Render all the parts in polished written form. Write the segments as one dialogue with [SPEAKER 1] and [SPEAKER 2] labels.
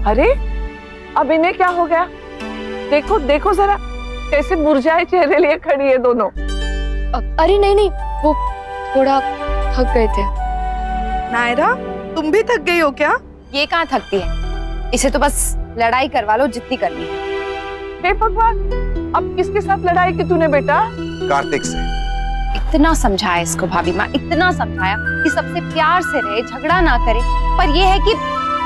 [SPEAKER 1] अरे अब इन्हें क्या हो गया? देखो देखो जरा कैसे मुरझाए चेहरे लिए खड़ी है दोनों।
[SPEAKER 2] अरे नहीं नहीं, वो थोड़ा थक गए थे।
[SPEAKER 3] नायरा, तुम भी थक गई हो क्या?
[SPEAKER 4] ये कहाँ थकती है, इसे तो बस लड़ाई करवा लो जितनी करनी है।
[SPEAKER 1] हे भगवान, अब किसके साथ लड़ाई की तूने बेटा?
[SPEAKER 5] कार्तिक से।
[SPEAKER 4] इतना समझाया इसको भाभी माँ, इतना समझाया कि सबसे प्यार से रहे, झगड़ा ना करे, पर ये है कि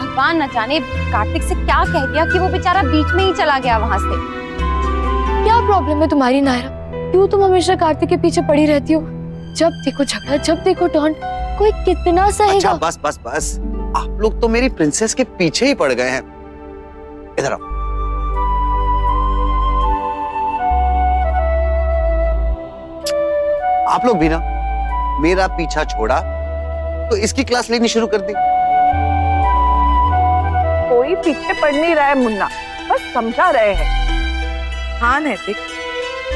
[SPEAKER 4] भगवान न जाने कार्तिक से क्या कह दिया कि वो बेचारा बीच में ही चला गया वहां से।
[SPEAKER 2] क्या प्रॉब्लम है तुम्हारी नायरा? क्यों तुम हमेशा कार्तिक के पीछे पड़ी रहती हो? जब देखो झगड़ा, जब देखो टॉन्ट, कोई कितना सहेगा?
[SPEAKER 5] अच्छा बस बस बस, आप लोग तो मेरी प्रिंसेस के पीछे ही पड़ गए हैं। इधर आओ। आप लोग भी ना मेरा पीछा छोड़ा तो इसकी क्लास लेनी शुरू कर दी।
[SPEAKER 1] कोई पीछे पड़ नहीं रहा है मुन्ना, बस समझा रहे हैं।
[SPEAKER 3] हाँ नैतिक,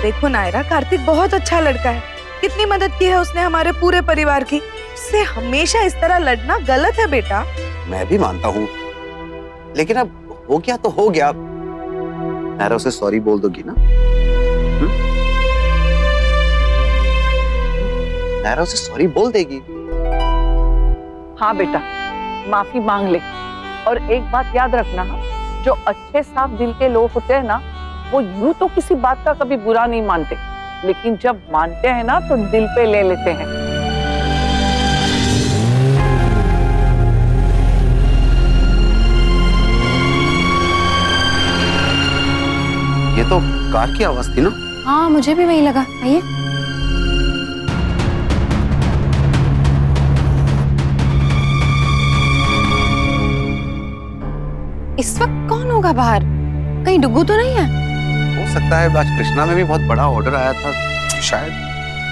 [SPEAKER 3] देखो नायरा, कार्तिक बहुत अच्छा लड़का है, कितनी मदद की है उसने हमारे पूरे परिवार की। उससे हमेशा इस तरह लड़ना गलत है बेटा। मैं
[SPEAKER 5] भी मानता हूँ, लेकिन अब हो गया तो हो गया। नायरा उसे सॉरी बोल दोगी ना? नायरा उसे सॉरी बोल देगी।
[SPEAKER 1] हाँ बेटा, माफी मांग ले। और एक बात याद रखना, जो अच्छे साफ दिल के लोग होते हैं ना, वो यूं तो किसी बात का कभी बुरा नहीं मानते, लेकिन जब मानते हैं ना तो दिल पे ले लेते हैं।
[SPEAKER 5] ये तो कार की आवाज थी ना?
[SPEAKER 4] हाँ मुझे भी वही लगा। आइए। इस वक्त कौन होगा बाहर? कहीं डुगू तो नहीं है?
[SPEAKER 5] हो सकता है, आज कृष्णा में भी बहुत बड़ा ऑर्डर आया था शायद।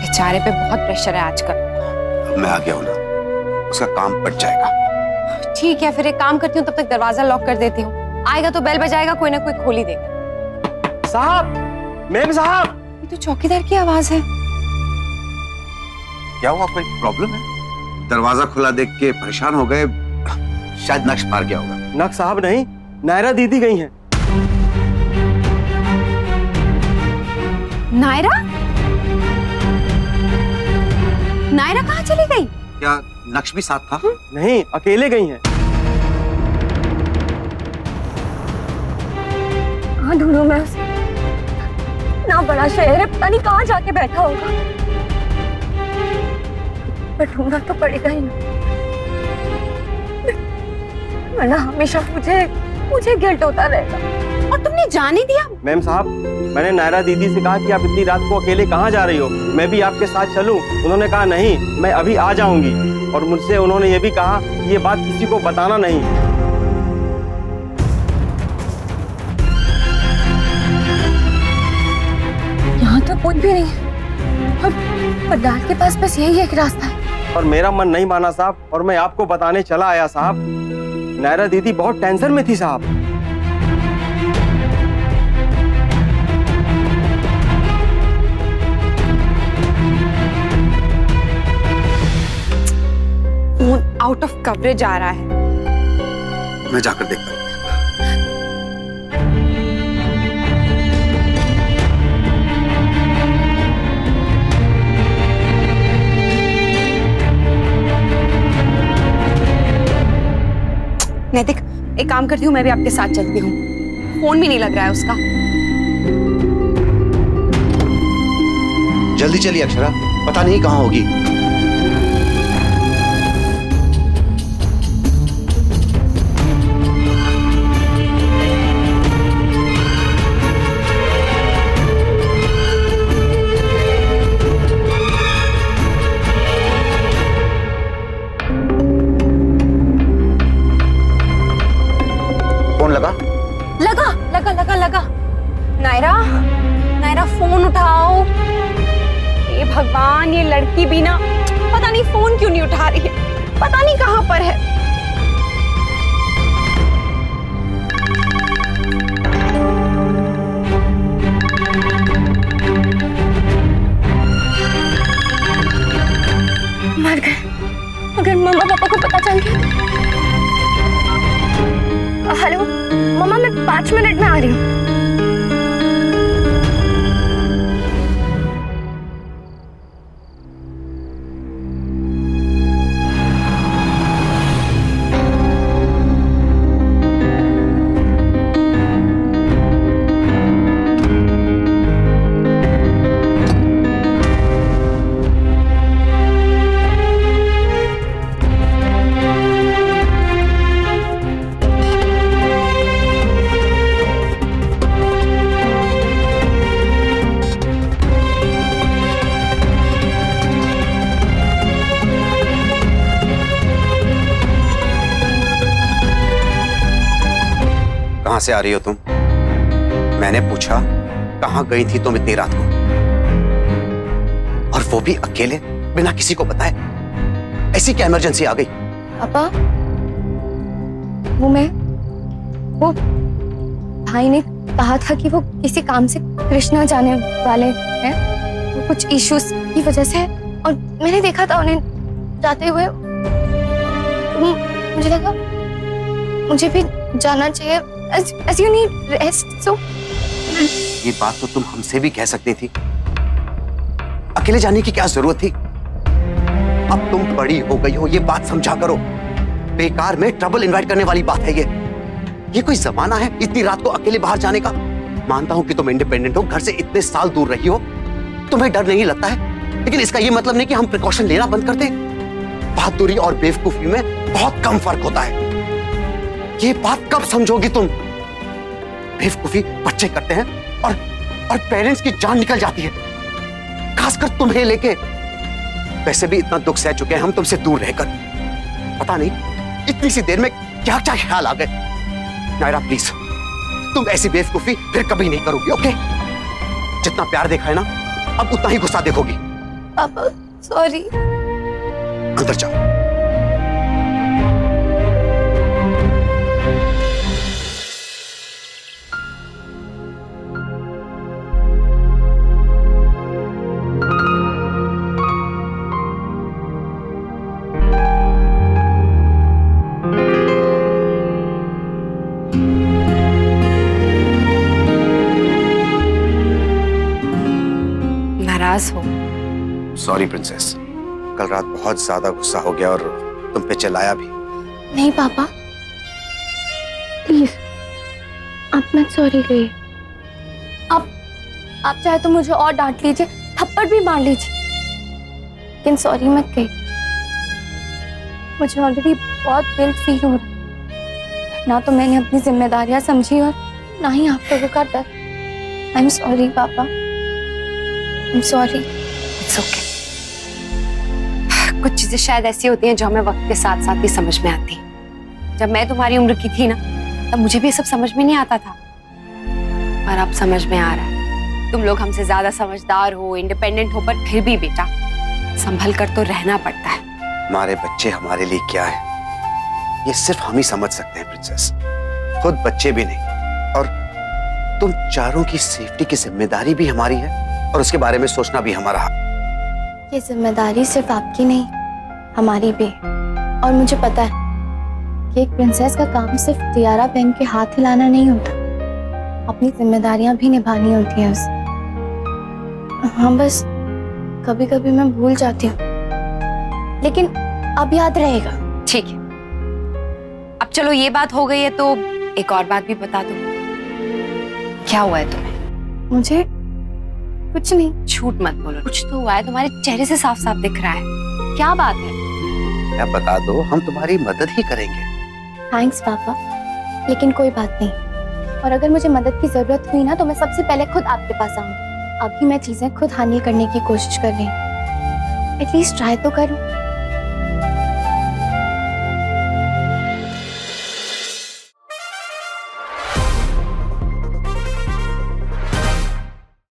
[SPEAKER 4] बेचारे पे बहुत प्रेशर है आजकल।
[SPEAKER 5] मैं आ गया हूं ना, उसका काम पट जाएगा।
[SPEAKER 4] ठीक है, फिर एक काम करती हूँ, तब तक दरवाजा लॉक कर देती हूँ। आएगा तो बेल बजाएगा, कोई ना कोई खोल ही देगा।
[SPEAKER 6] साहब, मेम साहब।
[SPEAKER 4] ये तो चौकीदार की आवाज है।
[SPEAKER 5] क्या हुआ, कोई प्रॉब्लम है? दरवाजा खुला देख के परेशान हो गए, शायद नक्श मार गया होगा।
[SPEAKER 6] नक्श साहब नहीं, नायरा दीदी गई हैं।
[SPEAKER 4] नायरा? नायरा कहाँ चली गई?
[SPEAKER 5] क्या नक्श भी साथ था?
[SPEAKER 6] नहीं, अकेले गई हैं।
[SPEAKER 2] कहाँ ढूंढूं मैं उसे? ना बड़ा शहर है, पता नहीं कहाँ जाके बैठा होगा। पर ढूंढना तो पड़ेगा ही ना, वरना हमेशा मुझे गिल्ट होता रहेगा।
[SPEAKER 4] और तुमने जाने दिया?
[SPEAKER 6] मैम साहब, मैंने नायरा दीदी से कहा कि आप इतनी रात को अकेले कहाँ जा रही हो, मैं भी आपके साथ चलूं? उन्होंने कहा नहीं, मैं अभी आ जाऊंगी। और मुझसे उन्होंने ये भी कहा कि ये बात किसी को बताना नहीं।
[SPEAKER 2] यहाँ तो कोई भी नहीं है, और पंडाल के पास बस यही एक रास्ता है।
[SPEAKER 6] और मेरा मन नहीं माना साहब, और मैं आपको बताने चला आया साहब। नायरा दीदी बहुत टेंशन में थी साहब।
[SPEAKER 4] फोन आउट ऑफ कवरेज आ रहा है।
[SPEAKER 5] मैं जाकर देखता हूँ।
[SPEAKER 4] नैतिक, एक काम करती हूँ, मैं भी आपके साथ चलती हूँ। फोन भी नहीं लग रहा है उसका।
[SPEAKER 5] जल्दी चलिए अक्षरा, पता नहीं कहाँ होगी।
[SPEAKER 4] लगा। नायरा, नायरा फोन उठाओ। हे भगवान, ये लड़की भी ना पता नहीं फोन क्यों नहीं उठा रही है, पता नहीं कहां पर है।
[SPEAKER 2] मर गए। अगर मम्मा पापा को पता चल गया हेलो मम्मा, मैं 5 मिनट में आ रही हूँ।
[SPEAKER 5] कहां से आ रही हो तुम? मैंने पूछा कहां गई थी तुम इतनी रात को, और वो भी अकेले बिना किसी को बताए? ऐसी क्या इमरजेंसी आ गई?
[SPEAKER 2] पापा, वो भाई ने कहा था कि वो किसी काम से कृष्णा जाने वाले हैं, वो कुछ इश्यूज की वजह से, और मैंने देखा था उन्हें जाते हुए। मुझे लगा मुझे भी जाना चाहिए, as you need rest, so
[SPEAKER 5] ये बात तो तुम हमसे भी कह सकती थी। अकेले जाने की क्या जरूरत थी? अब तुम बड़ी हो गई हो, ये बात समझा करो। बेकार में ट्रबल इनवाइट करने वाली बात है ये कोई जमाना है इतनी रात को अकेले बाहर जाने का? मानता हूं कि तुम इंडिपेंडेंट हो, घर से इतने साल दूर रही हो, तुम्हें डर नहीं लगता है, लेकिन इसका ये मतलब नहीं कि हम प्रिकॉशन लेना बंद कर दें। बहादुरी और बेवकूफी में बहुत कम फर्क होता है। ये बात कब समझोगी तुम? बेवकूफी बच्चे करते हैं और पेरेंट्स की जान निकल जाती है, खासकर तुम्हें लेके। वैसे भी इतना दुख सह चुके हैं हम तुमसे दूर रहकर, पता नहीं इतनी सी देर में क्या क्या ख्याल आ गए। नायरा प्लीज, तुम ऐसी बेवकूफी फिर कभी नहीं करोगी, ओके? जितना प्यार देखा है ना, अब उतना ही गुस्सा देखोगी।
[SPEAKER 2] पापा सॉरी।
[SPEAKER 5] अंदर जाओ।
[SPEAKER 4] नाराज हो?
[SPEAKER 5] सॉरी प्रिंसेस, कल रात बहुत ज्यादा गुस्सा हो गया और तुम पे चिल्लाया भी।
[SPEAKER 2] नहीं पापा, प्लीज आप मत सॉरी कहिए। आप चाहे तो मुझे और डांट लीजिए, थप्पड़ भी मार लीजिए, लेकिन सॉरी मत कहिए। मुझे ऑलरेडी बहुत गिल्ट फील हो रहा है। ना तो मैंने अपनी जिम्मेदारियां समझी और ना ही आप लोगों का डर। आई एम सॉरी पापा, I am sorry.
[SPEAKER 4] It's okay. कुछ चीजें शायद ऐसी होती हैं जो हमें वक्त के साथ साथ ही समझ में आती हैं। जब मैं तुम्हारी उम्र की थी ना, तब मुझे भी सब समझ में नहीं आता था, पर अब समझ में आ रहा है। तुम लोग हमसे ज्यादा समझदार हो, इंडिपेंडेंट हो, पर फिर भी बेटा संभल कर तो रहना पड़ता है।
[SPEAKER 5] हमारे बच्चे हमारे लिए क्या है, ये सिर्फ हम ही समझ सकते हैं प्रिंसेस, खुद बच्चे भी नहीं। और तुम चारों की सेफ्टी की जिम्मेदारी भी हमारी है, और उसके बारे में सोचना भी हमारा हक।
[SPEAKER 2] ये जिम्मेदारी सिर्फ आपकी नहीं, हमारी भी। और मुझे पता है कि एक प्रिंसेस का काम सिर्फ तियारा पहन के हाथ हिलाना नहीं होता, अपनी जिम्मेदारियां भी निभानी होती हैं उसे। हाँ, बस कभी कभी मैं भूल जाती हूँ, लेकिन अब याद रहेगा।
[SPEAKER 4] ठीक है, अब चलो ये बात हो गई है तो एक और बात भी बता दो। क्या हुआ है तुम्हें?
[SPEAKER 2] मुझे कुछ नहीं।
[SPEAKER 4] झूठ मत बोलो, कुछ तो हुआ है, तुम्हारे चेहरे से साफ साफ दिख रहा है। क्या बात है?
[SPEAKER 5] क्या बता दो, हम तुम्हारी मदद ही करेंगे।
[SPEAKER 2] थैंक्स पापा, लेकिन कोई बात नहीं। और अगर मुझे मदद की जरूरत हुई ना, तो मैं सबसे पहले खुद आपके पास आऊंगी। अभी मैं चीजें खुद हासिल करने की कोशिश कर रही हूँ, एटलीस्ट ट्राई तो करूँ।